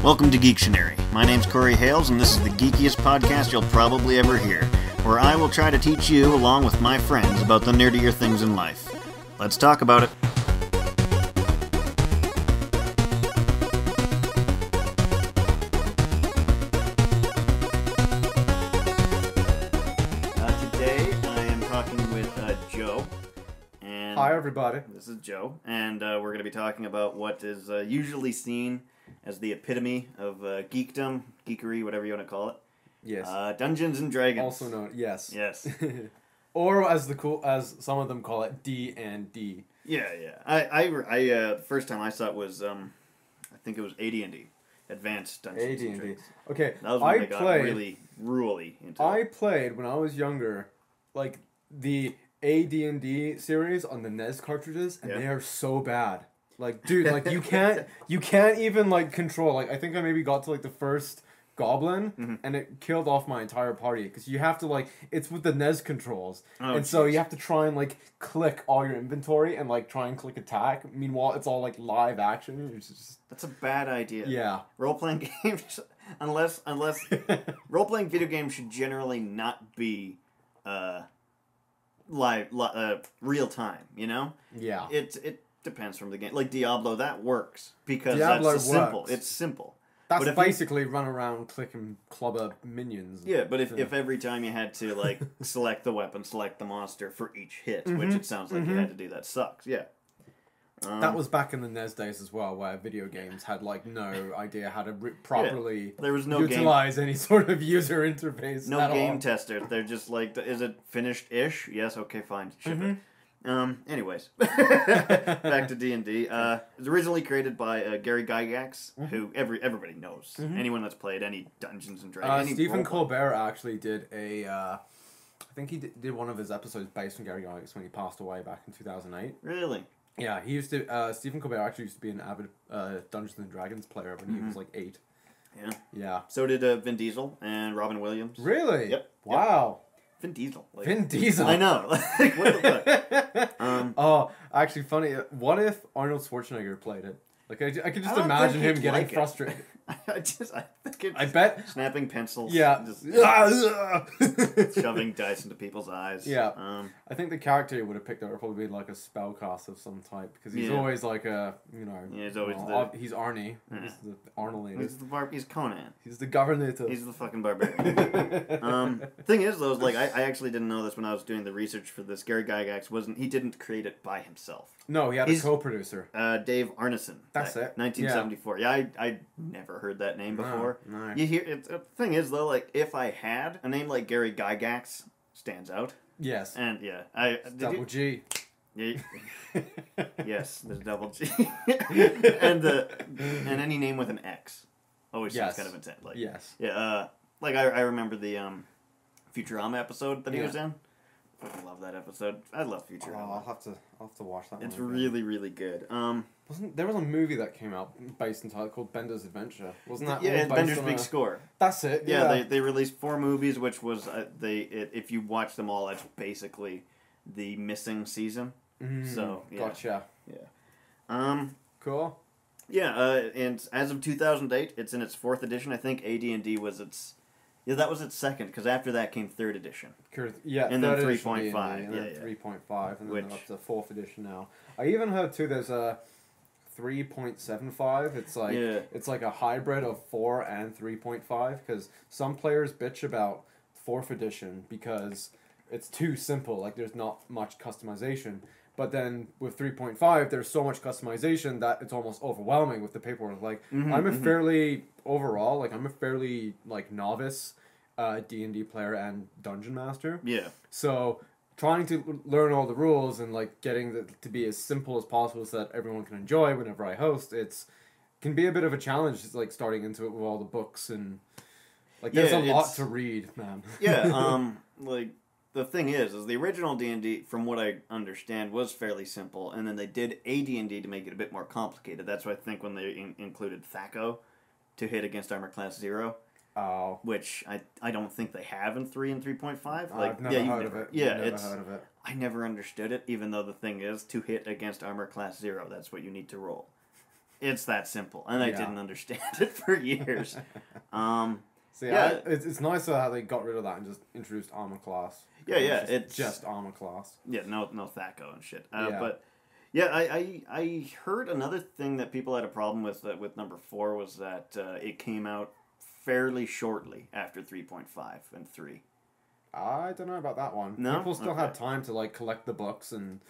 Welcome to Geektionary. My name's Corey Hales, and this is the geekiest podcast you'll probably ever hear, where I will try to teach you, along with my friends, about the nerdier things in life. Let's talk about it. Today, I am talking with Joe. And hi, everybody. This is Joe, and we're going to be talking about what is usually seen as the epitome of geekdom, geekery, whatever you want to call it. Yes. Dungeons and Dragons. Also known, yes. Yes. Or as some of them call it, D&D. Yeah. The first time I saw it was, I think it was AD&D, Advanced Dungeons and Dragons. Okay, that was when I got really into it. I played when I was younger, like the AD&D series on the NES cartridges, and they are so bad. Like, dude, like you can't even like control. Like, I think I maybe got to like the first goblin, and it killed off my entire party because you have to like it's with the NES controls, so you have to try and like click all your inventory and like try and click attack. Meanwhile, it's all like live action. It's just that's a bad idea. Yeah, role playing games, unless role playing video games should generally not be real time. You know? Yeah. It depends from the game. Like Diablo, that works because Diablo that's simple. works. It's simple. That's basically run around, click and clubber minions. Yeah, but if every time you had to like select the weapon, select the monster for each hit, which it sounds like you had to do, that sucks. Yeah. That was back in the NES days as well, where video games had like no idea how to properly there was no utilize any sort of user interface. No game tester. They're just like, is it finished-ish? Yes, okay, fine, ship it. Anyways, back to D&D. It was originally created by Gary Gygax, who everybody knows. Anyone that's played any Dungeons and Dragons. Stephen Colbert actually did I think he did one of his episodes based on Gary Gygax when he passed away back in 2008. Really? Yeah, he used to. Stephen Colbert actually used to be an avid Dungeons and Dragons player when he was like 8. Yeah. Yeah. So did Vin Diesel and Robin Williams. Really? Yep. Wow. Vin Diesel. Like, Vin Diesel. I know. Like, what the fuck? Actually, funny. What if Arnold Schwarzenegger played it? Like, I could just imagine him getting frustrated. I bet snapping pencils. Yeah. Just shoving dice into people's eyes. Yeah. I think the character he would have picked up would probably be like a spellcaster of some type because he's always like a he's always he's Arnie. He's the Arnold. He's Conan. He's the governor. He's the fucking barbarian. Thing is though, like I actually didn't know this when I was doing the research for this. Gary Gygax he didn't create it by himself. No, he had a co-producer. Dave Arneson. That's it. 1974. Yeah, I never heard that name before. No. You hear the thing is though, like if I had a name like Gary Gygax stands out. Yes. And double G. Yeah. Yes, there's double G. and any name with an X always seems kind of intense. Like yeah. Like I remember the Futurama episode that he was in. I fucking love that episode. I love Futurama. I'll have to watch that one. It's really, really good. There was a movie that came out based entirely called Bender's Adventure? Wasn't that? Yeah, Bender's Big Score. That's it. Yeah, they released 4 movies, which was if you watch them all, it's basically the missing season. So yeah. Gotcha. Yeah. Cool. Yeah. And as of 2008, it's in its 4th edition. I think AD&D was its. Yeah, that was its 2nd, because after that came 3rd edition. Yeah, and then 3.5. Yeah, 3.5, and then up to 4th edition now. I even heard too. There's a 3.75. It's like a hybrid of 4 and 3.5 because some players bitch about 4th edition because it's too simple. Like there's not much customization. But then with 3.5, there's so much customization that it's almost overwhelming with the paperwork. Like I'm a fairly novice D&D player and dungeon master. Yeah. So trying to learn all the rules and like getting to be as simple as possible so that everyone can enjoy whenever I host, can be a bit of a challenge. It's like starting into it with all the books and like there's a lot to read, man. Yeah. Like. The thing is the original D&D, from what I understand, was fairly simple, and then they did AD&D to make it a bit more complicated. That's why I think when they included THAC0 to hit against Armor Class 0, which I don't think they have in 3 and 3.5. Like, I've never heard of it. Yeah, heard of it. I never understood it, even though the thing is, to hit against Armor Class 0, that's what you need to roll. It's that simple, and I didn't understand it for years. So it's nice how they got rid of that and just introduced armor class. Yeah, it's just armor class. Yeah, no Thaco and shit. But yeah, I heard another thing that people had a problem with number 4 was that it came out fairly shortly after 3.5 and 3. I don't know about that one. No? People still had time to like collect the books and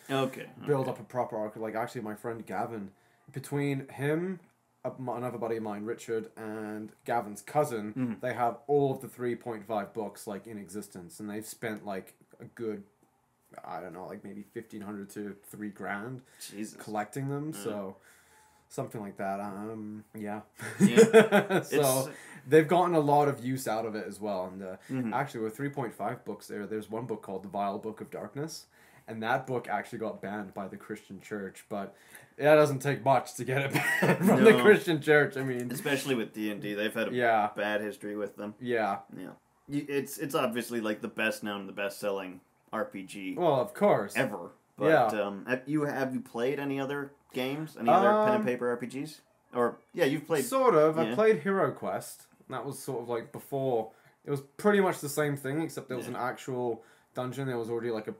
build up a proper arc. Like actually, my friend Gavin, between him, another buddy of mine, Richard, and Gavin's cousin, they have all of the 3.5 books like in existence, and they've spent like a good, I don't know, like maybe $1,500 to $3,000 collecting them. So something like that. So they've gotten a lot of use out of it as well. And actually, with 3.5 books there's one book called The Vile Book of Darkness, and that book actually got banned by the Christian Church, but that doesn't take much to get it banned from the Christian Church. I mean, especially with D&D, they've had a bad history with them. Yeah. It's obviously like the best known, the best selling RPG. Well, of course, ever. But have you played any other games? Any other pen and paper RPGs? Or you've played sort of. I played Hero Quest. That was sort of like before. It was pretty much the same thing, except there was an actual dungeon. There was already like a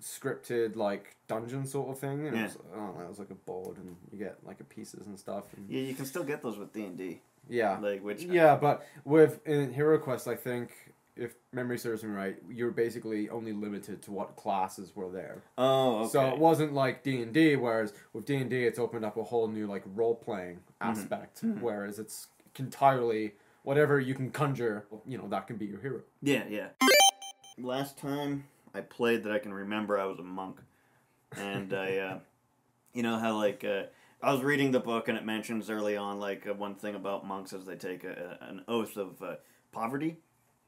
scripted like dungeon sort of thing. And it was like a board, and you get like a pieces and stuff. And yeah, you can still get those with D&D. Yeah. Like but in Hero Quest, I think, if memory serves me right, you're basically only limited to what classes were there. Oh, okay. So it wasn't like D&D, whereas with D&D it's opened up a whole new like role-playing aspect, whereas it's entirely whatever you can conjure, that can be your hero. Yeah. Last time I played that I can remember, I was a monk. And I, how like... I was reading the book and it mentions early on like one thing about monks is they take an oath of poverty.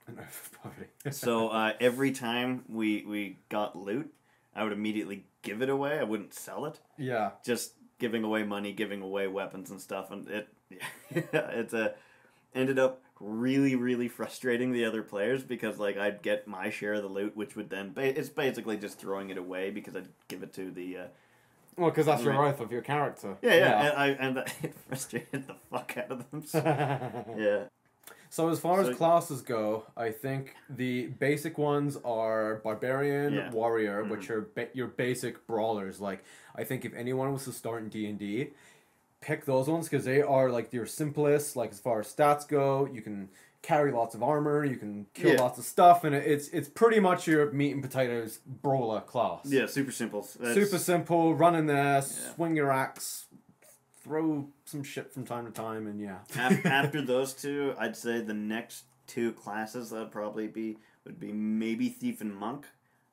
An oath of poverty. So every time we got loot, I would immediately give it away. I wouldn't sell it. Yeah. Just giving away money, giving away weapons and stuff, and it ended up really, really frustrating the other players because like I'd get my share of the loot, which would then it's basically just throwing it away because I'd give it to the. Well, because that's your oath of your character. Yeah. And it frustrated the fuck out of them. So, yeah. So as far as classes go, I think the basic ones are Barbarian, Warrior, which are your basic brawlers. Like, I think if anyone was to start in D&D, pick those ones because they are like your simplest. Like as far as stats go, you can carry lots of armor, you can kill lots of stuff, and it's pretty much your meat and potatoes brawler class. Yeah, super simple. Super simple, run in there, swing your axe, throw some shit from time to time, and After those two, I'd say the next two classes that would be maybe Thief and Monk.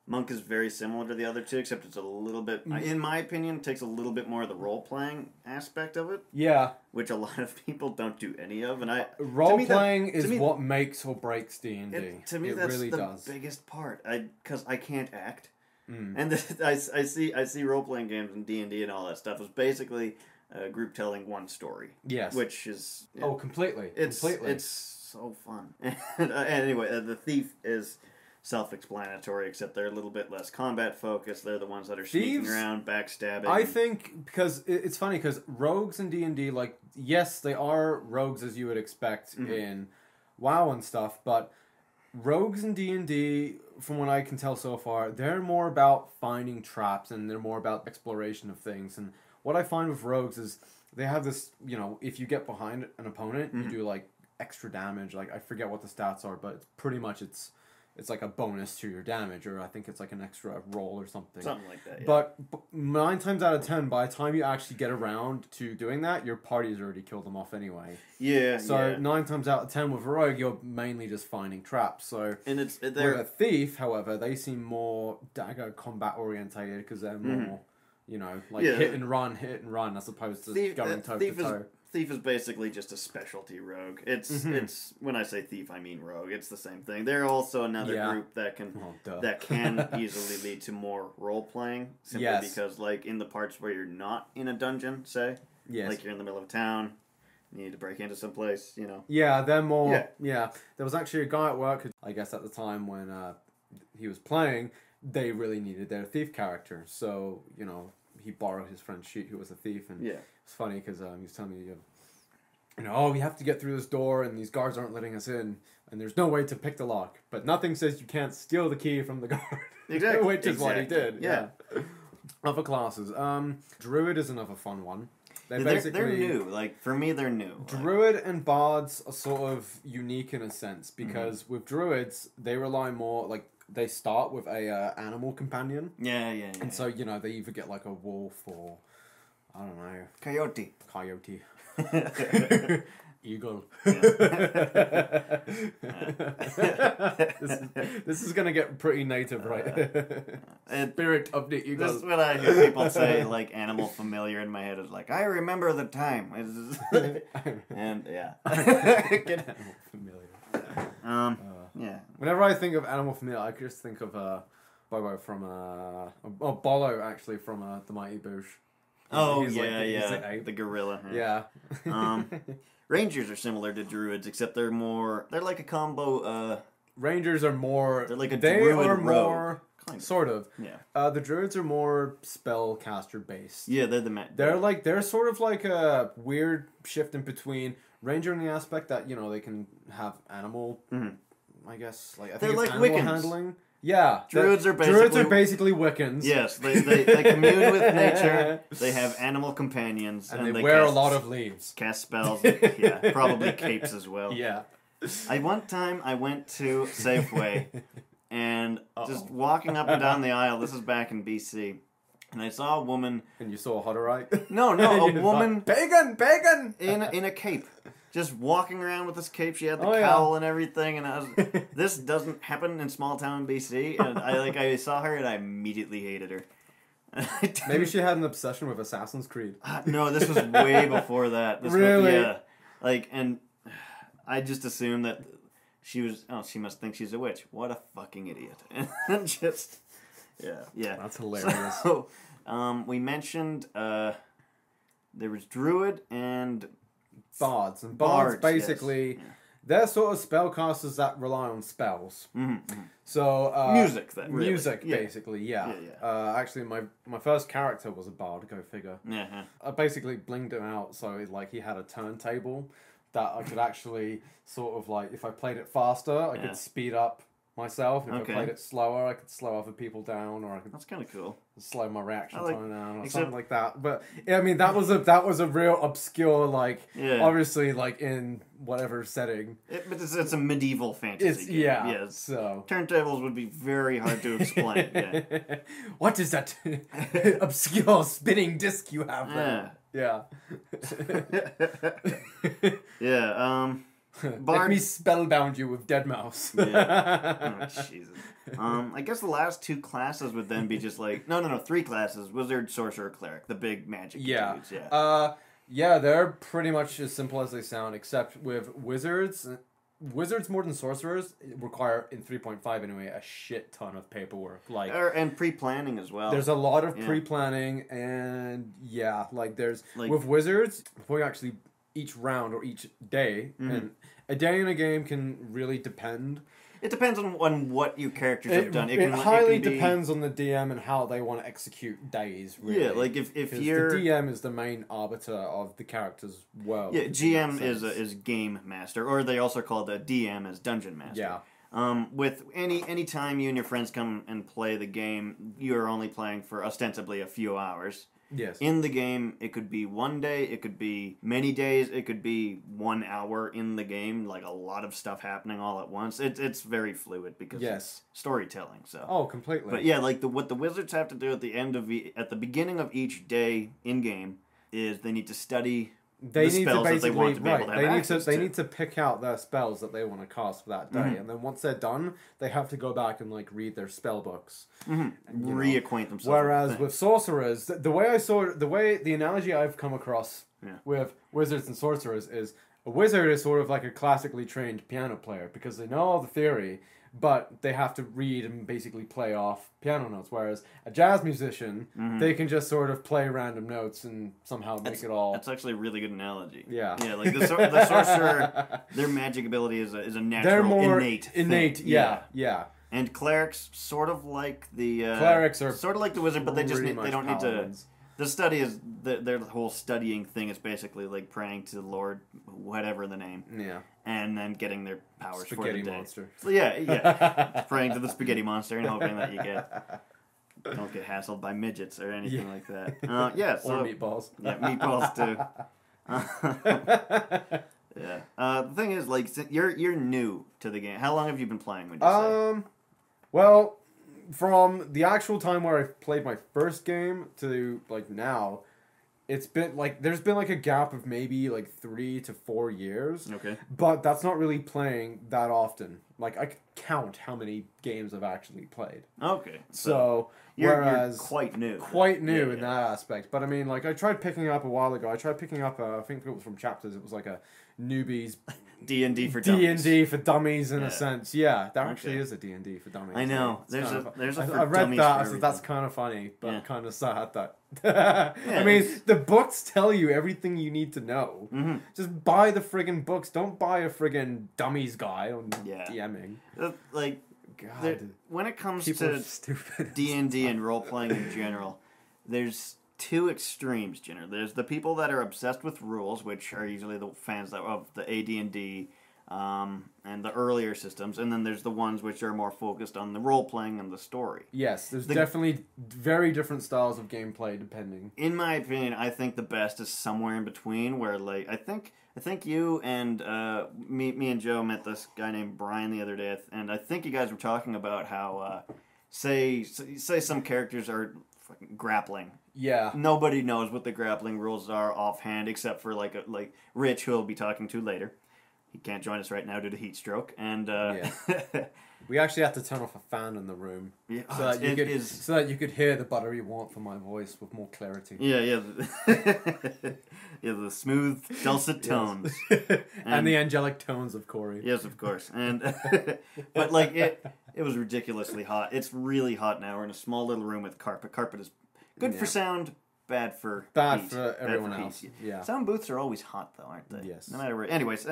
Monk is very similar to the other two, except it's a little bit, in my opinion, takes a little bit more of the role-playing aspect of it. Yeah. Which a lot of people don't do any of. And role-playing is what makes or breaks D&D. To me, that's really the biggest part. Because I can't act. And I see role-playing games and D&D and all that stuff as basically a group telling one story. Yes. Which is... completely. It's so fun. Anyway, the Thief is... self-explanatory, except they're a little bit less combat-focused. They're the ones that are sneaking around, backstabbing. I think, because it's funny, because rogues in D&D, like, yes, they are rogues as you would expect in WoW and stuff, but rogues in D&D, from what I can tell so far, they're more about finding traps, and they're more about exploration of things. And what I find with rogues is they have this, if you get behind an opponent, you do, like, extra damage. Like, I forget what the stats are, but pretty much it's like a bonus to your damage, or I think it's like an extra roll or something. Something like that, yeah. But 9 times out of 10, by the time you actually get around to doing that, your party's already killed them off anyway. Yeah, So 9 times out of 10 with Rogue, you're mainly just finding traps. So with a Thief, however, they seem more dagger combat orientated because they're more, hit and run, as opposed to going toe to toe. Thief is basically just a specialty rogue. It's when I say thief, I mean rogue. It's the same thing. They're also another group that can easily lead to more role playing. Simply because, like, in the parts where you're not in a dungeon, say, like you're in the middle of a town, you need to break into some place, Yeah, they're more. Yeah, there was actually a guy at work who, I guess, at the time when he was playing, they really needed their thief character. So he borrowed his friend's sheet, who was a thief, and Yeah. it's funny because he was telling me, oh, we have to get through this door, and these guards aren't letting us in, and there's no way to pick the lock. But nothing says you can't steal the key from the guard. Exactly. Which is what he did. Yeah. Other classes. Druid is another fun one. They're new. Like, for me, they're new. Druid and bards are sort of unique in a sense, because with druids, they rely more, like, they start with a animal companion. Yeah. And so, they either get, like, a wolf or, I don't know. Coyote. Eagle. Yeah. This is gonna get pretty native, right? Spirit of the eagle. This is what I hear people say, like, animal familiar in my head is like, I remember the time. And, yeah. Get animal familiar. Yeah. Whenever I think of animal familiar, I just think of Bobo from Bolo actually from The Mighty Boosh. He's like the gorilla. Yeah. Rangers are similar to druids, except they're like a combo. Rangers are more. They're like a they druid are rogue. more Kind of. sort of. Yeah. The druids are more spellcaster based. Yeah, They're sort of like a weird shift in between ranger in the aspect that they can have animal. Mm-hmm. I guess I think they're it's like animal Wiccans. handling. Yeah, druids are basically Wiccans. Yes, they commune with nature. They have animal companions, and they wear a lot of leaves. Cast spells. Yeah, probably capes as well. Yeah. One time I went to Safeway, and just walking up and down the aisle. This is back in BC, and I saw a woman. And you saw a Hutterite? No, a woman. Pagan in a cape. Just walking around with this cape, she had the cowl and everything, and this doesn't happen in small town BC, and I saw her and I immediately hated her. Maybe she had an obsession with Assassin's Creed. No, this was way before that. Really? And I just assumed that she must think she's a witch. What a fucking idiot. And just, yeah. That's hilarious. So, we mentioned, there was Druid and Bards. And bards basically, yes. they're sort of spellcasters that rely on spells. Mm-hmm. So music, basically, yeah. Actually, my first character was a bard. Go figure. Yeah. I basically blinged him out so he had a turntable that I could actually sort of like, if I played it faster, I could speed up myself. If I played it slower, I could slow other people down, or I could. That's kind of cool. Slow my reaction time down, or except, something like that. But I mean, that was a real obscure, obviously, in whatever setting. But it's a medieval fantasy game. Yes. So turntables would be very hard to explain. Yeah. What is that obscure spinning disc you have there? Yeah. Yeah. Let me spellbound you with Dead Mouse. Yeah. Oh, Jesus. I guess the last two classes would then be just like three classes: wizard, sorcerer, cleric, the big magic dudes. Yeah. They're pretty much as simple as they sound, except with wizards. Wizards more than sorcerers require, in 3.5 anyway, a shit ton of paperwork. And pre-planning as well. There's a lot of pre-planning, and there's with wizards before you actually each round or each day, and a day in a game can really depend. It depends on what your characters have done. It highly depends on the DM and how they want to execute days, really. Yeah, like if you're... the DM is the main arbiter of the character's world. Yeah, GM is game master, or they also call the DM as dungeon master. Yeah. With any time you and your friends come and play the game, you're only playing for ostensibly a few hours. Yes. In the game, it could be one day, it could be many days, it could be 1 hour in the game, like a lot of stuff happening all at once. It's very fluid because it's storytelling. So. Oh, completely. But yeah, what the wizards have to do at the beginning of each day in game is they need to study the spells that they want to be able to have access to. They need to pick out their spells that they want to cast for that day, and then once they're done, they have to go back and read their spell books, reacquaint themselves. Whereas with sorcerers, the analogy I've come across with wizards and sorcerers is a wizard is sort of like a classically trained piano player because they know all the theory, but they have to read and basically play off piano notes. Whereas a jazz musician, they can just sort of play random notes and somehow make it all. That's actually a really good analogy. Yeah. Yeah, like the sorcerer, their magic ability is a natural, they're more innate thing. Yeah. And clerics, sort of like the clerics are sort of like the wizard, but they don't need to. The study is their whole studying thing is basically like praying to the Lord, whatever the name. Yeah. And then getting their powers Spaghetti for the day. monster. So yeah. Praying to the spaghetti monster and hoping that you don't get hassled by midgets or anything like that. So, or meatballs. Yeah, meatballs too. Yeah. The thing is, like, you're new to the game. How long have you been playing? Would you say? Well, from the actual time where I played my first game to like now, it's been like there's been like a gap of maybe like 3 to 4 years. Okay. But that's not really playing that often. Like I could count how many games I've actually played. Okay. So you're quite new. Quite new in that aspect. But I mean, like I tried picking up a while ago. I tried picking up I think it was from Chapters. It was like a newbies D&D for dummies. D&D for dummies in a sense. Yeah, there actually is a D&D for dummies. I know. There's a I read that, so that's kind of funny, but kind of sad that. I mean, the books tell you everything you need to know. Mm-hmm. Just buy the friggin' books. Don't buy a friggin' dummies guy on DMing. God, when it comes to D&D and role playing in general, there's two extremes, Jenner. There's the people that are obsessed with rules, which are usually the fans of the AD&D and the earlier systems, and then there's the ones which are more focused on the role playing and the story. Yes, there's definitely very different styles of gameplay depending. In my opinion, I think the best is somewhere in between, where like I think you and me and Joe met this guy named Brian the other day, and I think you guys were talking about how say some characters are fucking grappling. Yeah. Nobody knows what the grappling rules are offhand, except for like Rich, who we'll be talking to later. He can't join us right now due to heat stroke, and we actually have to turn off a fan in the room so that you could hear the buttery warmth of my voice with more clarity. Yeah, the smooth dulcet tones and the angelic tones of Corey. Yes, of course, and but like it was ridiculously hot. It's really hot now. We're in a small little room with carpet. Carpet is good for sound. Bad for everyone else. Yeah. Sound booths are always hot, though, aren't they? Yes. No matter where. Anyways,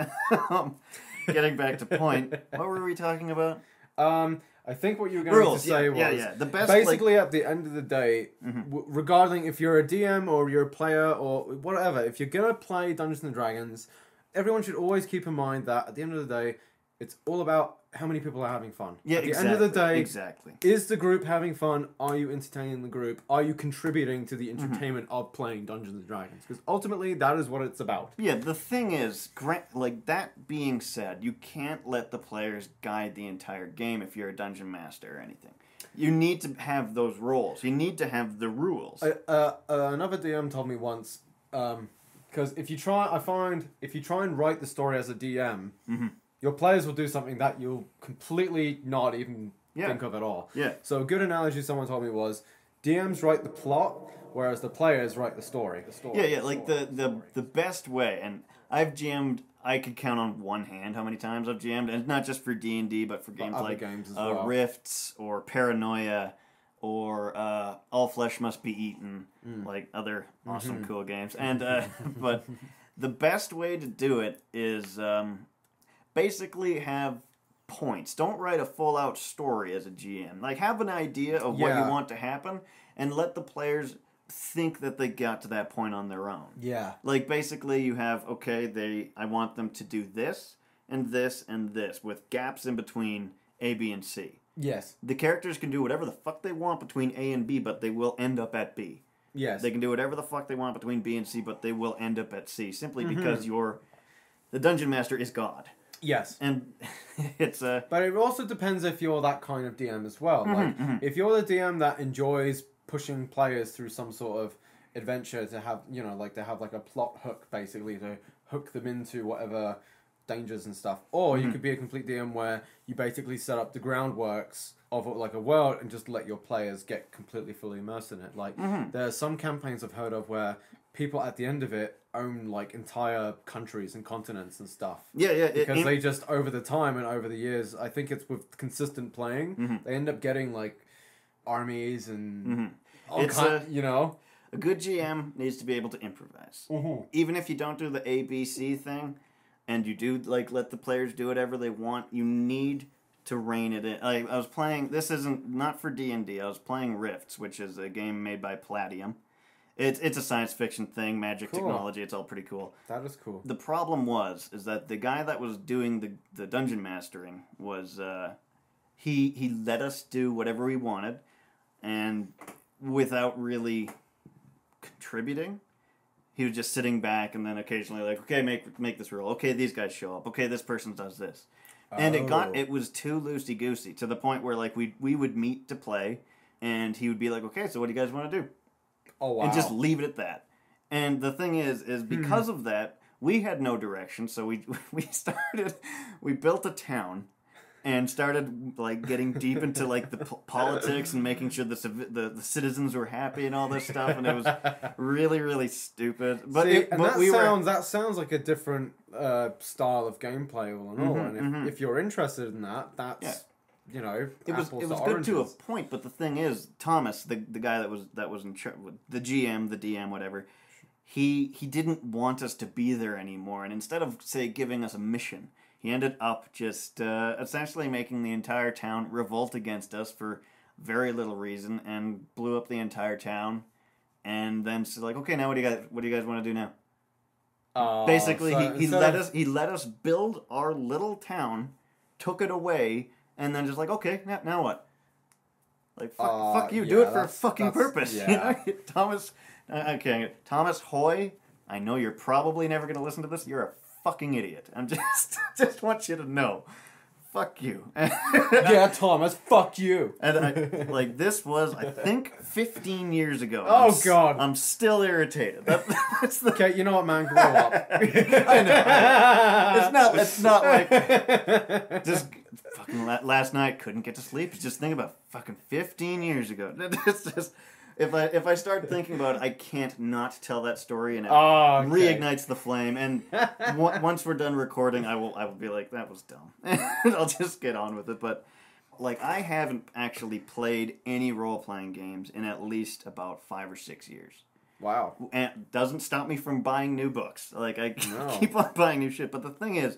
getting back to point. What were we talking about? I think what you were going to say was the best. Basically, at the end of the day, regarding if you're a DM or you're a player or whatever, if you're gonna play Dungeons and Dragons, everyone should always keep in mind that at the end of the day, it's all about how many people are having fun. Yeah, at the end of the day, exactly. Is the group having fun? Are you entertaining the group? Are you contributing to the entertainment of playing Dungeons and Dragons? Because ultimately, that is what it's about. Yeah, the thing is, like that being said, you can't let the players guide the entire game if you're a dungeon master or anything. You need to have those roles. You need to have the rules. Another DM told me once, because if you try and write the story as a DM. Your players will do something that you'll completely not even think of at all. Yeah. So a good analogy someone told me was, DMs write the plot, whereas the players write the story. Like the best way, and I've GM'd, I could count on one hand how many times I've GM'd, and not just for D&D, but for games like games as well. Rifts, or Paranoia, or All Flesh Must Be Eaten, like other awesome cool games. And but the best way to do it is... basically have points. Don't write a full-out story as a GM. Like, have an idea of what you want to happen, and let the players think that they got to that point on their own. Yeah. Like, basically, you have, I want them to do this, and this, and this, with gaps in between A, B, and C. Yes. The characters can do whatever the fuck they want between A and B, but they will end up at B. Yes. They can do whatever the fuck they want between B and C, but they will end up at C, simply because the Dungeon Master is God. Yes. And it's a... But it also depends if you're that kind of DM as well. If you're the DM that enjoys pushing players through some sort of adventure to have, to have like a plot hook, basically, to hook them into whatever dangers and stuff. Or you could be a complete DM where you basically set up the groundworks of like a world and just let your players get completely fully immersed in it. Like, there are some campaigns I've heard of where people at the end of it own like entire countries and continents and stuff. Because they just over the time and over the years, I think it's with consistent playing, they end up getting like armies and all kinds. A good GM needs to be able to improvise. Even if you don't do the ABC thing, and you do like let the players do whatever they want, you need to rein it in. I was playing. This isn't not for D&D. I was playing Rifts, which is a game made by Palladium. It's a science fiction thing, magic Cool. technology. It's all pretty cool. That is cool. The problem is that the guy that was doing the dungeon mastering was he let us do whatever we wanted, and without really contributing. He was just sitting back and then occasionally like, okay, make this roll. Okay, these guys show up. Okay, this person does this. And it was too loosey-goosey to the point where like we would meet to play and he would be like, okay, so what do you guys want to do? Oh, wow. And just leave it at that. And the thing is because of that, we had no direction, so we built a town and started like getting deep into like the politics and making sure the citizens were happy and all this stuff, and it was really, really stupid. But that sounds like a different style of gameplay all in all. And if you're interested in that, that's you know, it was good to a point. But the thing is, Thomas, the guy that was in charge, the GM, the DM, whatever, he didn't want us to be there anymore, and instead of say giving us a mission, he ended up just essentially making the entire town revolt against us for very little reason, and blew up the entire town. And then so like, okay, now what do you guys want to do now? Basically, he let us build our little town, took it away, and then just like, okay, now what? Like fuck you, do it for a fucking purpose. Yeah. You know? Thomas Hoy, I know you're probably never going to listen to this. You're a fucking idiot. I'm just want you to know. Fuck you. Yeah, Thomas, fuck you. And this was, I think, 15 years ago. Oh, God. I'm still irritated. That's the... Okay, you know what, man? Grow up. I know. It's not like... Just fucking last night, couldn't get to sleep. Just think about fucking 15 years ago. It's just... If I start thinking about it, I can't not tell that story, and it reignites the flame. And once we're done recording, I will be like, that was dumb. And I'll just get on with it. But like, I haven't actually played any role-playing games in at least about 5 or 6 years. Wow. And it doesn't stop me from buying new books. Like, I keep on buying new shit. But the thing is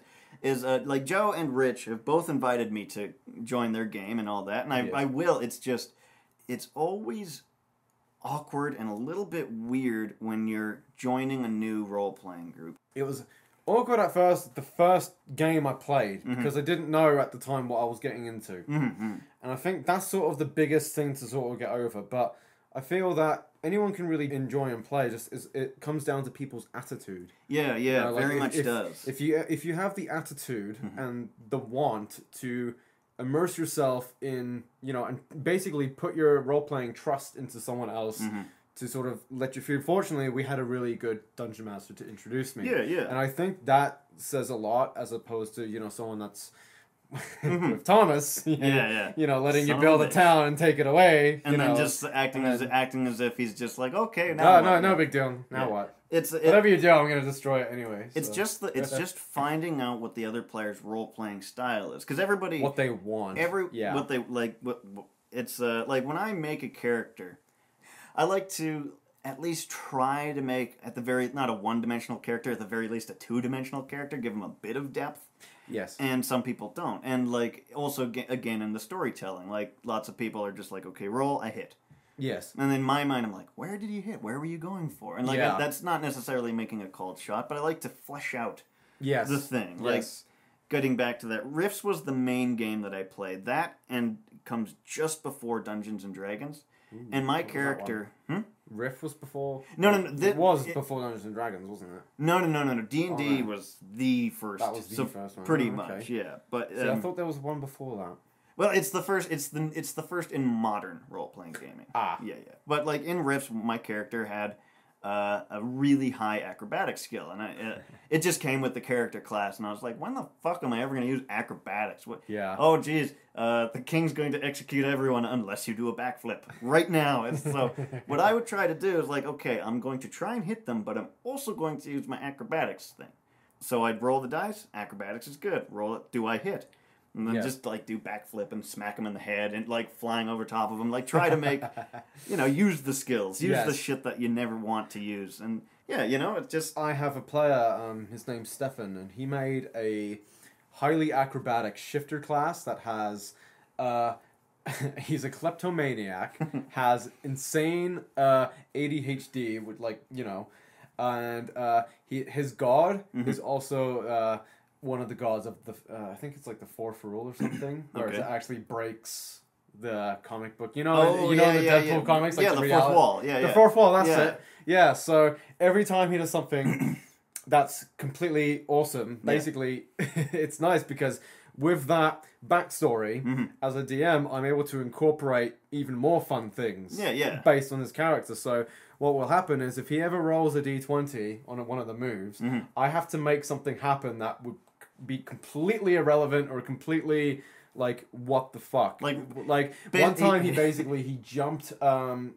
like, Joe and Rich have both invited me to join their game and all that. And I will. It's just, it's always awkward and a little bit weird when you're joining a new role-playing group. It was awkward at first, the first game I played, because I didn't know at the time what I was getting into. And I think that's sort of the biggest thing to sort of get over. But I feel that anyone can really enjoy and play. It comes down to people's attitude. Yeah, you know, very much does. If you have the attitude and the want to immerse yourself in, you know, and basically put your role-playing trust into someone else to sort of let you feel. Fortunately, we had a really good dungeon master to introduce me. Yeah. And I think that says a lot as opposed to, you know, someone that's with Thomas, you know, letting you build a town and take it away. And then just acting as if he's just like, okay, now no big deal. Now what? Whatever you do, I'm gonna destroy it anyway. So. It's just finding out what the other player's role playing style is, because everybody what they want, what they like. It's like when I make a character, I like to at least try to make not a one-dimensional character, at the very least a two-dimensional character, give them a bit of depth. Yes. And some people don't, and like also again in the storytelling, like lots of people are just like, okay, roll, I hit. Yes. And in my mind, I'm like, where did you hit? Where were you going for? And like that's not necessarily making a called shot, but I like to flesh out the thing. Like, getting back to that, Rifts was the main game that I played. That and comes just before Dungeons and Dragons. Ooh, and my character... Rift was before... No. It was before Dungeons and Dragons, wasn't it? No. D&D was the first. That was the first one. Pretty much, yeah. But see, I thought there was one before that. Well, it's the first. It's the first in modern role playing gaming. Yeah. But like in Rifts, my character had a really high acrobatic skill, and it just came with the character class, and I was like, when the fuck am I ever going to use acrobatics? What? Yeah. Oh, geez, the king's going to execute everyone unless you do a backflip right now. And so what I would try to do is like, okay, I'm going to try and hit them, but I'm also going to use my acrobatics thing. So I'd roll the dice. Acrobatics is good. Roll it. Do I hit? And then just, like, do backflip and smack them in the head and, like, flying over top of them. Like, try to make, use the skills. Use the shit that you never want to use. And, it's just... I have a player, his name's Stefan, and he made a highly acrobatic shifter class that has he's a kleptomaniac, has insane ADHD with and his god is also one of the gods of the I think it's like the fourth rule or something, where it actually breaks the comic book. The Deadpool comics, like the fourth wall. Yeah, the fourth wall. That's it. Yeah. So every time he does something that's completely awesome, basically, it's nice because with that backstory, as a DM, I'm able to incorporate even more fun things based on his character. So what will happen is if he ever rolls a d20 on one of the moves, I have to make something happen that would be completely irrelevant or completely like, what the fuck? Like one time he jumped, I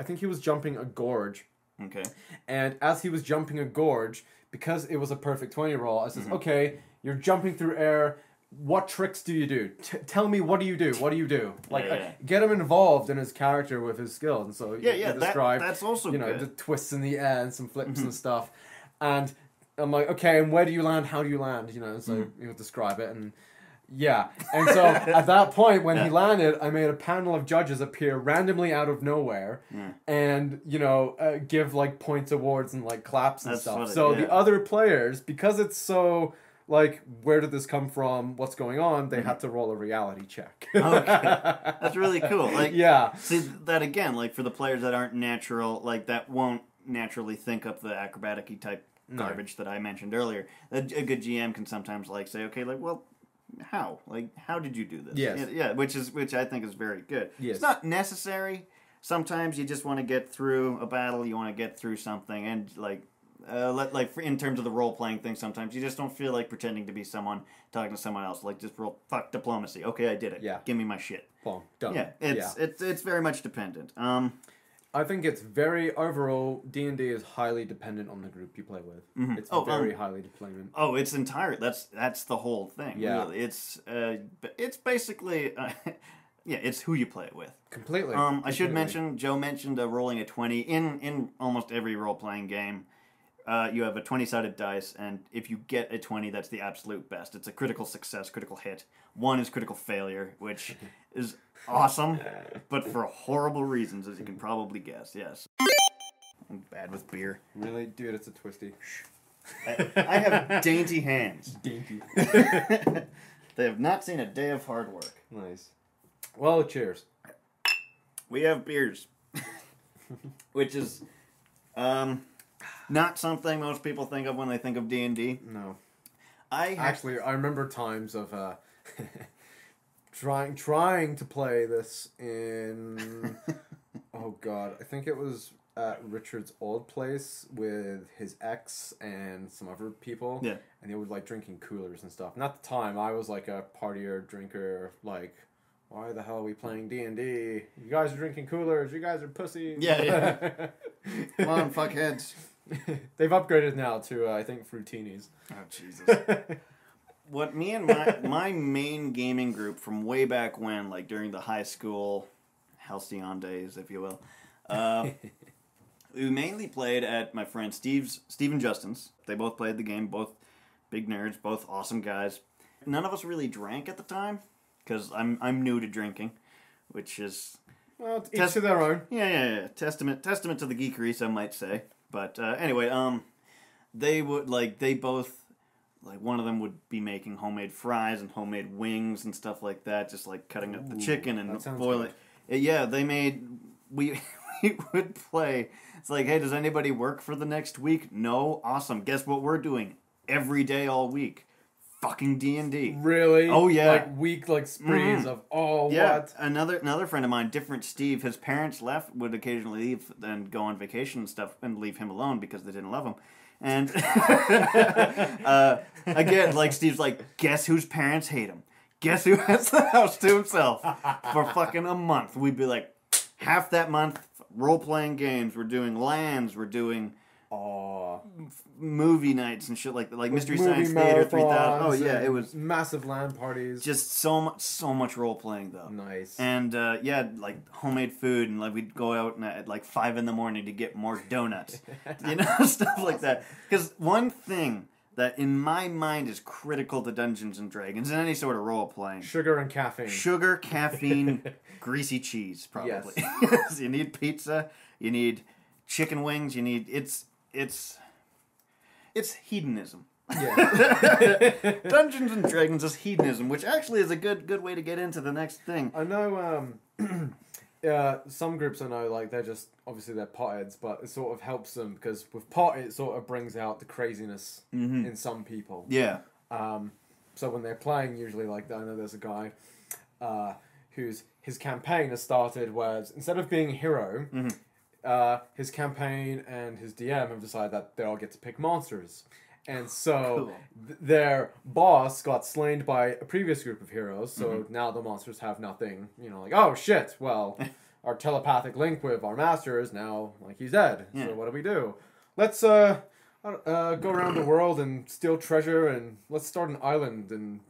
think he was jumping a gorge. Okay. And as he was jumping a gorge, because it was a perfect 20 roll, I says, okay, you're jumping through air. What tricks do you do? Tell me, what do you do? What do you do? Get him involved in his character with his skills. And so you describe, that's also good. The twists in the air and some flips and stuff. And I'm like, okay, and where do you land? How do you land? So he'll describe it. And and so at that point when he landed, I made a panel of judges appear randomly out of nowhere and give like points awards and like claps and stuff. So the other players, because it's so like, where did this come from? What's going on? They had to roll a reality check. Okay. That's really cool. See, that again, like, for the players that aren't natural, like, that won't naturally think up the acrobatic-y type garbage that I mentioned earlier. A good GM can sometimes, like, say, okay, like, well, how? Like, how did you do this? Yes. Yeah, which I think is very good. Yes. It's not necessary. Sometimes you just want to get through a battle, you want to get through something, and, like, in terms of the role-playing thing, sometimes you just don't feel like pretending to be someone talking to someone else. Like, just roll, fuck diplomacy. Okay, I did it. Yeah. Give me my shit. Boom. Done. Yeah, it's very much dependent. I think it's very, overall, D&D is highly dependent on the group you play with. It's very highly dependent. Oh, it's entirely, that's the whole thing. Yeah. Really. It's basically, it's who you play it with. Completely. I should mention, Joe mentioned rolling a 20. In almost every role-playing game, you have a 20-sided dice, and if you get a 20, that's the absolute best. It's a critical success, critical hit. 1 is critical failure, which is awesome, but for horrible reasons, as you can probably guess, yes. I'm bad with beer. Really? Dude, it's a twisty. I have dainty hands. Dainty. They have not seen a day of hard work. Nice. Well, cheers. We have beers. Which is... not something most people think of when they think of D&D. No. I remember times of trying to play this in oh god, I think it was at Richard's old place with his ex and some other people. Yeah. And they would like drinking coolers and stuff. And at the time I was like a partier drinker, like, why the hell are we playing D&D? You guys are drinking coolers, you guys are pussies. Yeah. Come on, fuckheads. They've upgraded now to, I think, Fruitinis. Oh, Jesus. What me and my main gaming group from way back when, like during the high school halcyon days, if you will, we mainly played at my friend Steve and Justin's. They both played the game, both big nerds, both awesome guys. None of us really drank at the time, because I'm new to drinking, which is... Well, each to their own. Yeah. Testament to the geekery, some might say. But anyway, they both, one of them would be making homemade fries and homemade wings and stuff like that, just like cutting up the chicken and boiling it. Yeah, we would play. It's like, hey, does anybody work for the next week? No? Awesome. Guess what we're doing every day all week? Fucking D&D. Really? Oh, yeah. Like week, like sprees of, what? Another friend of mine, different Steve, his parents would occasionally leave and go on vacation and stuff and leave him alone because they didn't love him. And again, like Steve's like, guess whose parents hate him? Guess who has the house to himself for fucking a month? We'd be like, half that month, role-playing games, we're doing LANs, we're doing... movie nights and shit like Mystery Science Theater 3000. Oh yeah, it was massive LAN parties. Just so much role playing though. Nice. And like homemade food, and like we'd go out at like 5 a.m. to get more donuts, stuff like that. Because one thing that in my mind is critical to Dungeons and Dragons and any sort of role playing. Sugar and caffeine. Sugar, caffeine, greasy cheese, probably. Yes. You need pizza. You need chicken wings. You need it's hedonism. Yeah. Dungeons and Dragons is hedonism, which actually is a good way to get into the next thing. I know some groups I know, like, they're just, obviously they're potheads, but it sort of helps them, because with pot it sort of brings out the craziness in some people. Yeah. So when they're playing, usually, like, I know there's a guy his campaign has started where instead of being a hero, his campaign and his DM have decided that they all get to pick monsters. And so their boss got slain by a previous group of heroes, so now the monsters have nothing, like, oh shit, well, our telepathic link with our master is now, like, he's dead. Yeah. So what do we do? Let's go around the world and steal treasure, and let's start an island and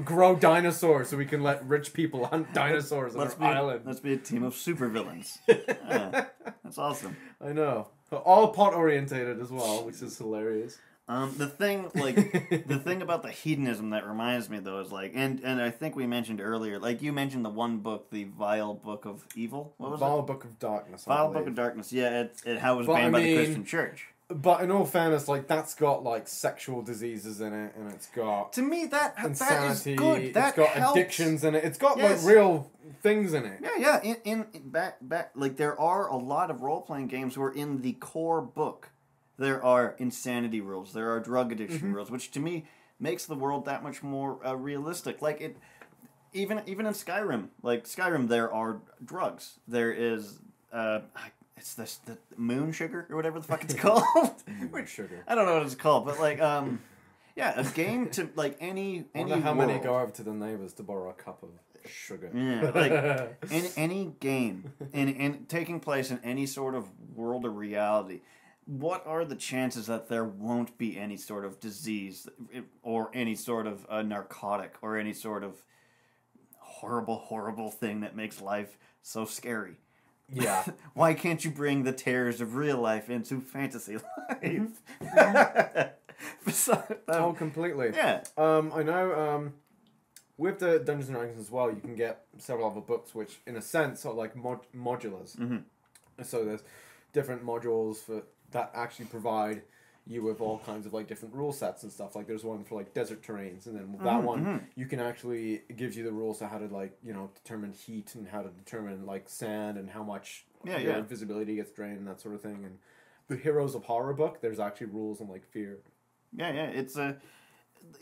grow dinosaurs so we can let rich people hunt dinosaurs on our island. Let's be a team of supervillains. That's awesome. I know. All pot orientated as well, which is hilarious. The thing about the hedonism that reminds me though is like, and I think we mentioned earlier, like you mentioned the one book, the Vile Book of Evil. What was it? Vile Book of Darkness. Vile Book of Darkness. Yeah, how it was banned by the Christian Church. But in all fairness, like, that's got, like, sexual diseases in it, and it's got... To me, that is good. It's got addictions in it. It's got, like, real things in it. Yeah. In back, like, there are a lot of role-playing games where in the core book, there are insanity rules, there are drug addiction rules, which, to me, makes the world that much more realistic. Like, it... Even in Skyrim, there are drugs. There is... It's the moon sugar or whatever the fuck it's called. Moon sugar. I don't know what it's called, but like, yeah, a game to like any. I wonder how many go over to the neighbors to borrow a cup of sugar. Yeah, like any game in taking place in any sort of world or reality. What are the chances that there won't be any sort of disease or any sort of narcotic or any sort of horrible thing that makes life so scary? Yeah. Why can't you bring the terrors of real life into fantasy life? Oh, completely. Yeah. I know, with the Dungeons and Dragons as well, you can get several other books which, in a sense, are like modulars. So there's different modules that actually provide you with all kinds of like different rule sets and stuff. Like there's one for like desert terrains, and then with that one you can actually, it gives you the rules of how to like, determine heat and how to determine like sand and how much visibility gets drained and that sort of thing. And the Heroes of Horror book, there's actually rules on like fear. Yeah, it's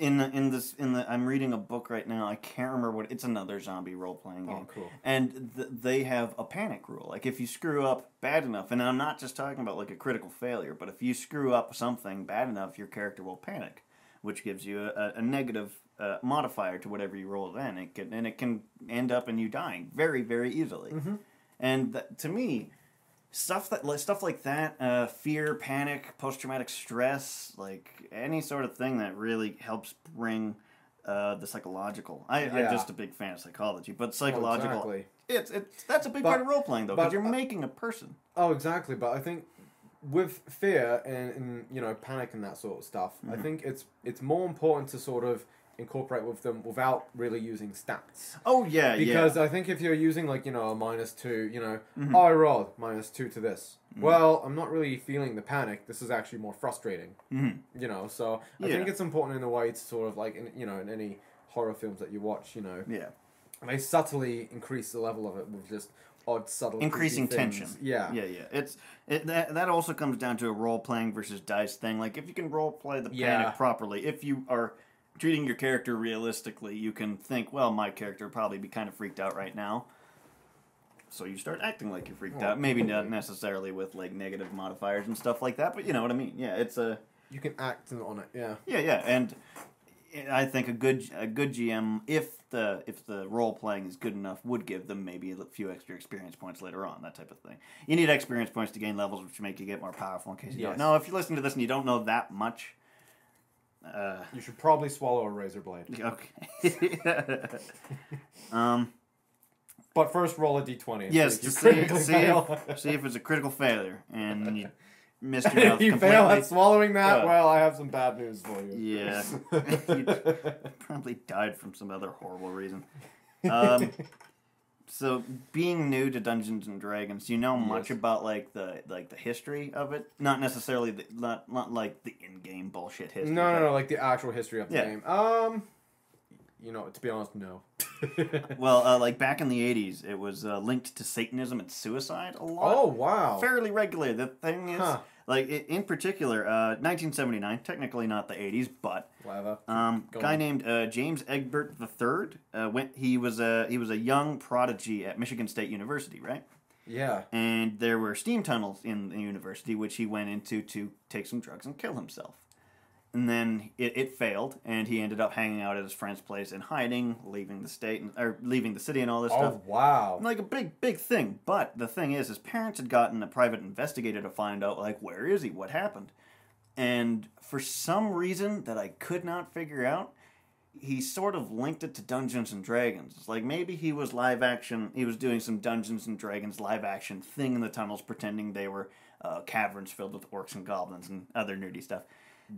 I'm reading a book right now. I can't remember what it's another zombie role playing game. Oh, cool. And they have a panic rule. Like if you screw up bad enough, and I'm not just talking about like a critical failure, but if you screw up something bad enough, your character will panic, which gives you a negative modifier to whatever you roll then. It can end up in you dying very, very easily. And to me, stuff like that, fear, panic, post-traumatic stress, like any sort of thing that really helps bring the psychological. I'm just a big fan of psychology, but psychological. Oh, exactly. That's a big part of role playing though, because you're making a person. Oh, exactly. But I think with fear and panic and that sort of stuff, I think it's more important to sort of incorporate with them without really using stats. Oh, yeah, because I think if you're using, like, a -2, oh, I rolled -2 to this. Well, I'm not really feeling the panic. This is actually more frustrating. So I think it's important in a way to sort of, like, in any horror films that you watch, they subtly increase the level of it with just odd, subtle... Increasing tension. Yeah. That also comes down to a role-playing versus dice thing. Like, if you can role-play the panic properly, if you are treating your character realistically, you can think, well, my character would probably be kind of freaked out right now. So you start acting like you're freaked out. Maybe not necessarily with, like, negative modifiers and stuff like that, but you know what I mean. Yeah, it's a... You can act on it, yeah. Yeah, and I think a good GM, if the role-playing is good enough, would give them maybe a few extra experience points later on, that type of thing. You need experience points to gain levels, which make you get more powerful, in case you don't know. If you listen to this and you don't know that much... you should probably swallow a razor blade. Okay. But first roll a d20. Yes, to see if it's a critical failure. And Mystery Mouse You completely... fail at swallowing that? Well, I have some bad news for you. Yeah. He probably died from some other horrible reason. So, being new to Dungeons and Dragons, do you know much about like the history of it? Not necessarily not like the in-game bullshit history. No, like the actual history of the game. To be honest, no. Well, like back in the 80s, it was linked to Satanism and suicide a lot. Oh, wow. Fairly regularly. The thing is, like in particular, 1979, technically not the 80s, but whatever. Guy named James Egbert III he was a young prodigy at Michigan State University, right? Yeah. And there were steam tunnels in the university, which he went into to take some drugs and kill himself. And then it failed, and he ended up hanging out at his friend's place and hiding, leaving the state or leaving the city and all this stuff. Oh, wow! Like a big thing. But the thing is, his parents had gotten a private investigator to find out, like, where is he? What happened? And for some reason that I could not figure out, he sort of linked it to Dungeons and Dragons. It's like maybe he was live action. He was doing some Dungeons and Dragons live action thing in the tunnels, pretending they were caverns filled with orcs and goblins and other nerdy stuff.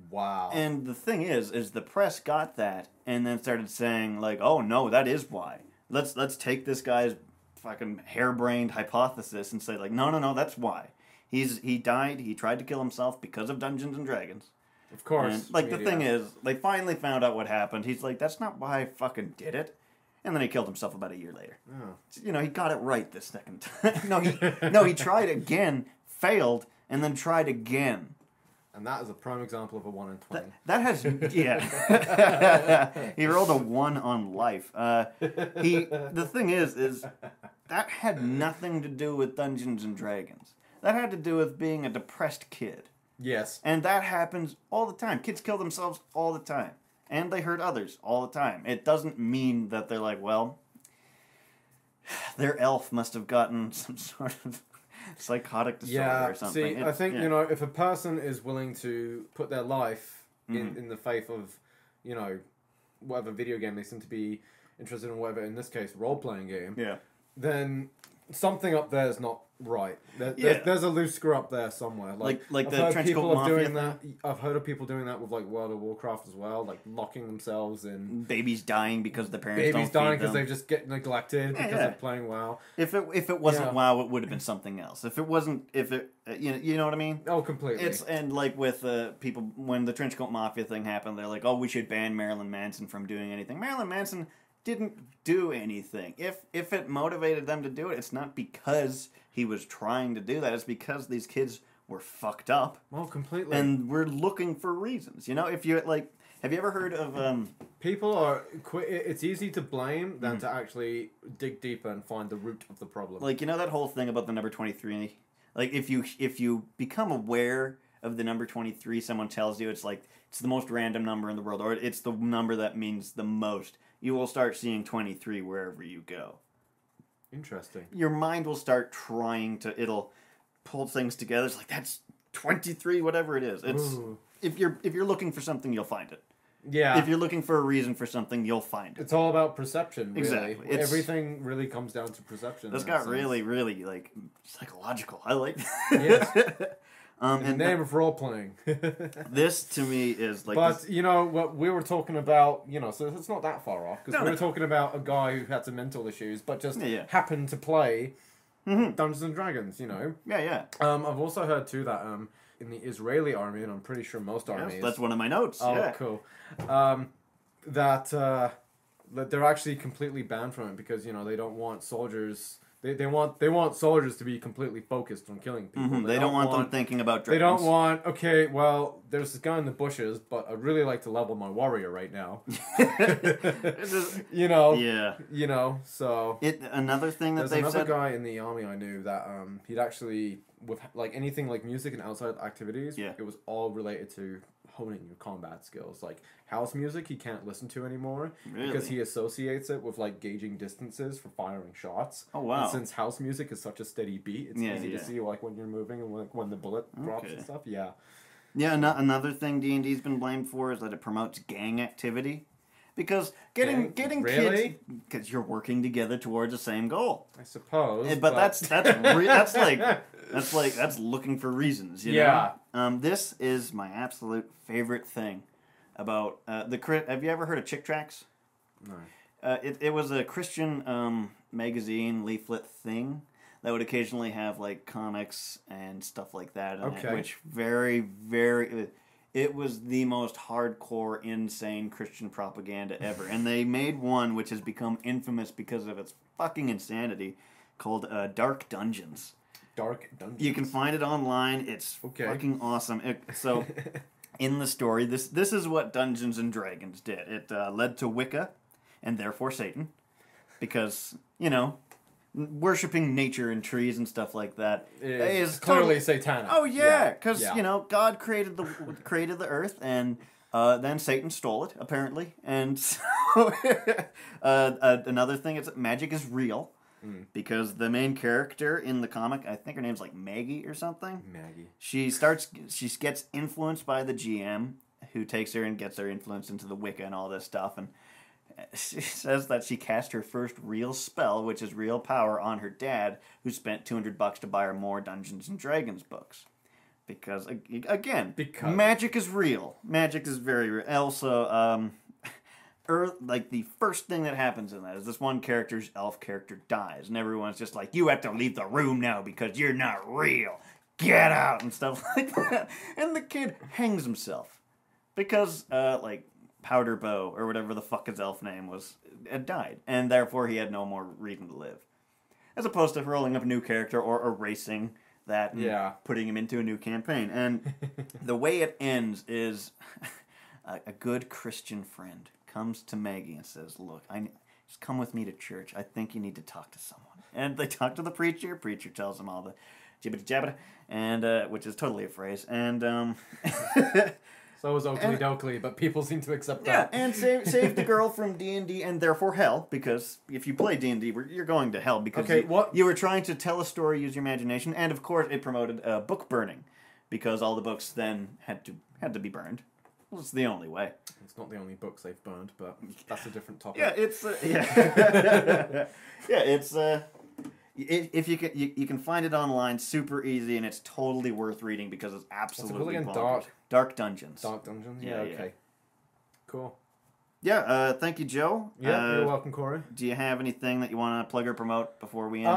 Wow. And the thing is the press got that and then started saying, like, oh no, that is why. Let's take this guy's fucking harebrained hypothesis and say, like, no, that's why. He died, he tried to kill himself because of Dungeons and Dragons. Of course. And, like, the thing is, they finally found out what happened. He's like, that's not why I fucking did it. And then he killed himself about a year later. Oh. You know, he got it right this second time. he tried again, failed, and then tried again. And that is a prime example of a 1 in 20. That has, yeah. He rolled a 1 on life. The thing is that had nothing to do with Dungeons and Dragons. That had to do with being a depressed kid. Yes. And that happens all the time. Kids kill themselves all the time. And they hurt others all the time. It doesn't mean that they're like, well, their elf must have gotten some sort of psychotic disorder or something. See, I think, if a person is willing to put their life in the faith of, whatever video game they seem to be interested in, whatever, in this case, role-playing game, then something up there is not right. There's a loose screw up there somewhere. Like the trench coat mafia thing. I've heard of people doing that with like World of Warcraft as well, like locking themselves in. Babies dying because the parents don't feed dying because them. they just get neglected because they're playing WoW. If it wasn't WoW, it would have been something else. If it wasn't, you know what I mean? Oh, completely. And like with people, when the trench coat mafia thing happened, they're like, oh, we should ban Marilyn Manson from doing anything. Marilyn Manson didn't do anything. If it motivated them to do it, it's not because he was trying to do that. It's because these kids were fucked up. Oh, completely. And we're looking for reasons. If you like, have you ever heard of people are it's easy to blame than to actually dig deeper and find the root of the problem. Like, that whole thing about the number 23. Like, if you become aware of the number 23, someone tells you it's like it's the most random number in the world, or it's the number that means the most. You will start seeing 23 wherever you go. Interesting. Your mind will start it'll pull things together. It's like, that's 23, whatever it is. It's if you're looking for something, you'll find it. Yeah. If you're looking for a reason for something, you'll find it. It's all about perception, really. Exactly. Everything really comes down to perception. This got really, really, like, psychological. I like that. Yes. In the name of of role-playing. This, to me, is like... But, what we were talking about, so it's not that far off. Because we were talking about a guy who had some mental issues, but just happened to play Dungeons and Dragons, Yeah. I've also heard, too, that in the Israeli army, and I'm pretty sure most armies... That's one of my notes. Oh, cool. That they're actually completely banned from it because, they don't want soldiers... They want soldiers to be completely focused on killing people. Mm-hmm. They don't want them thinking about dragons. They don't want, okay, well, there's this guy in the bushes, but I'd really like to level my warrior right now. So... Another thing that they've said... There's another guy in the army I knew that he'd actually, with like anything like music and outside activities, it was all related to honing your combat skills. Like house music he can't listen to anymore because he associates it with like gauging distances for firing shots. Oh wow. And since house music is such a steady beat, it's easy to see like when you're moving and when the bullet drops and stuff. Yeah, another thing D&D's been blamed for is that it promotes gang activity. because getting really? kids, because you're working together towards the same goal. I suppose. But that's looking for reasons. You know? This is my absolute favorite thing about have you ever heard of Chick Tracts? No. It was a Christian magazine leaflet thing that would occasionally have like comics and stuff like that in it, which very, very... It was the most hardcore, insane Christian propaganda ever. And they made one which has become infamous because of its fucking insanity called Dark Dungeons. Dark Dungeons. You can find it online. It's fucking awesome. So, in the story, this is what Dungeons and Dragons did. It led to Wicca, and therefore Satan. Because, you know... worshipping nature and trees and stuff like that is clearly satanic. Oh yeah, because you know God created the earth, and then Satan stole it apparently. And so another thing is that magic is real because the main character in the comic, I think her name's like Maggie or something. Maggie. She gets influenced by the GM, who takes her and gets her influence into the Wicca and all this stuff, and she says that she cast her first real spell, which is real power, on her dad, who spent $200 to buy her more Dungeons and Dragons books. Because, again, magic is real. Magic is very real. Also, like, the first thing that happens in that is this one character's elf character dies, and everyone's just like, you have to leave the room now because you're not real. Get out! And stuff like that. And the kid hangs himself. Because, Powder Bow, or whatever the fuck his elf name was, had died, and therefore he had no more reason to live. As opposed to rolling up a new character or erasing that and putting him into a new campaign. And the way it ends is a good Christian friend comes to Maggie and says, look, just come with me to church. I think you need to talk to someone. And they talk to the preacher. Preacher tells them all the jibbity jabbity, and which is totally a phrase. And so is Oakley Dokley, but people seem to accept that. Yeah, and save the girl from D&D and therefore hell, because if you play D&D, you're going to hell because you were trying to tell a story, use your imagination, and of course it promoted book burning, because all the books then had to be burned. Well, it's the only way. It's not the only books they've burned, but that's a different topic. Yeah, it's if you can find it online, super easy, and it's totally worth reading because it's absolutely bonkers. Dark Dungeons. Dark Dungeons. Yeah. Okay. Cool. Yeah. Thank you, Joe. Yeah. You're welcome, Corey. Do you have anything that you want to plug or promote before we end?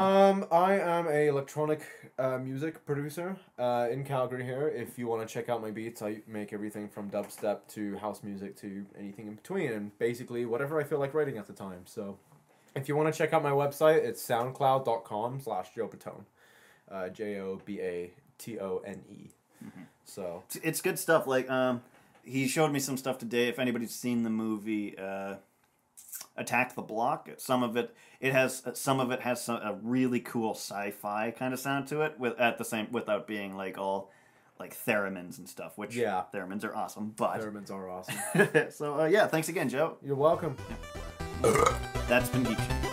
I am a electronic music producer in Calgary here. If you want to check out my beats, I make everything from dubstep to house music to anything in between, and basically whatever I feel like writing at the time. So. If you want to check out my website, it's soundcloud.com/Jobatone. Jobatone. Mm-hmm. So it's good stuff. Like he showed me some stuff today. If anybody's seen the movie Attack the Block, some of it has a really cool sci-fi kind of sound to it without being like all like theremins and stuff, which theremins are awesome. But theremins are awesome. So thanks again, Joe. You're welcome. That's been Geektionary.